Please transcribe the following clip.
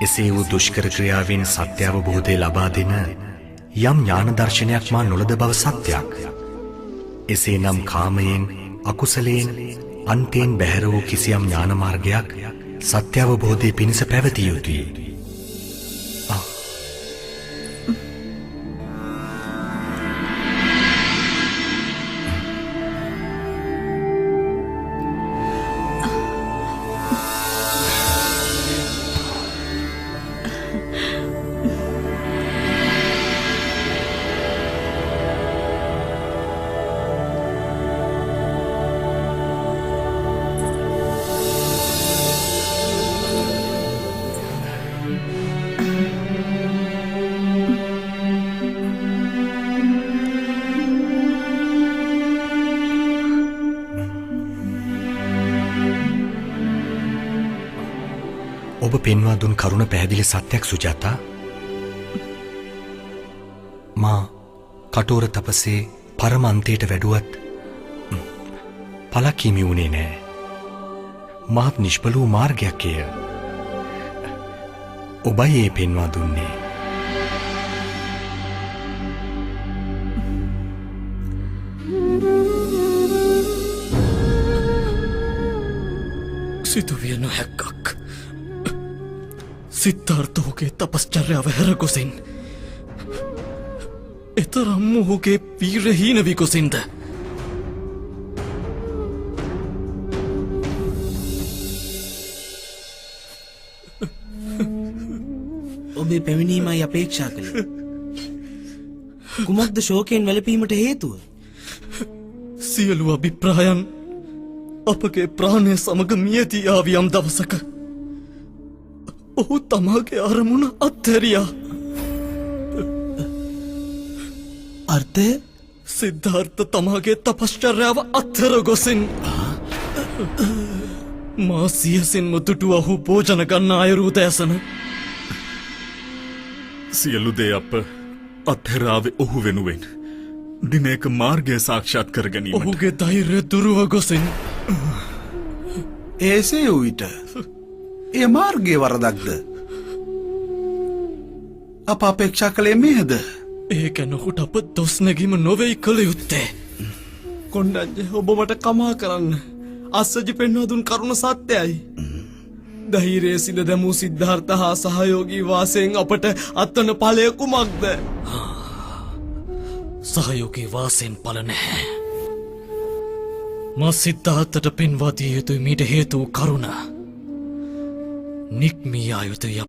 එසේ වූ දුෂ්කර ක්‍රියාවෙන් සත්‍ය අවබෝධය ලබා දෙන යම් ඥාන දර්ශනයක් මා නොලද බව සත්‍යයක්. එසේනම් කාමයෙන් අකුසලයෙන් අන්තයෙන් බැහැර වූ කිසියම් ඥාන මාර්ගයක් සත්‍ය අවබෝධය පිණිස පැවතිය යුතුයි. ඔබ පෙන්වා දුන් කරුණ පැහැදිලි සත්‍යයක් සුජාතා. මා කටෝර තපසේ පරම අන්තයට වැඩුවත් පලක් හිමි වුණේ නෑ. මහත් නිෂ්ඵල වූ මාර්ගයක් එය. ඔබයි ඒ පෙන්වා දුන්නේ. සිදුවිය නොහැක්කක්. සිද්ධාර්ථෝගේ තපස්චර්යාව හැරගොසින් එතරම් මොහුගේ වීරහීන විකුසින්ද ඔබේ පැමිණීමයි අපේක්ෂා කළේ. කුමක්ද ශෝකයෙන් වැළපීමට හේතුව? සියලු අභිප්‍රායන් අපගේ ප්‍රාණය සමග මියදී ආවියම් දවසක ඔහු තමාගේ අරමුණ අත්හැරියා. අර්ථය? සිද්ධාර්ථ තමාගේ තපස්චර්යාව අත්හැර ගොසින් මා සියසින්ම දුටු ඔහු භෝජන ගන්න අයුරු දැසන සියලු දේ අප අත්හැරාවේ ඔහු වෙනුවෙන් දිනයක මාර්ගය සාක්ෂාත් කර ගැනීමට. ඔහුගේ ධෛර්යය දුරුව ගොසින් ඒසේ වූ විට එය මාර්ගයේ වරදක්ද? අප අපේක්ෂා කළේ මේද? ඒ ගැන ඔහුට අප දොස් නැගීම නොවෙයි කළ යුත්තේ. කොණ්ඩඤ්ඤ ඔබ මට කමා කරන්න. අස්සජි පෙන්වා දුන් කරුණ සත්‍යයි. ධෛර්යය සිඳ දැමූ සිද්ධාර්ථ හා සහයෝගී වාසයෙන් අපට අත්වන ඵලය කුමක්ද? සහයෝගී වාසයෙන් ඵල නැහැ. මා සිද්ධාර්ථට පෙන්වා දිය යුතුයි මීට හේතු කරුණ. නික්මියා යුතුය.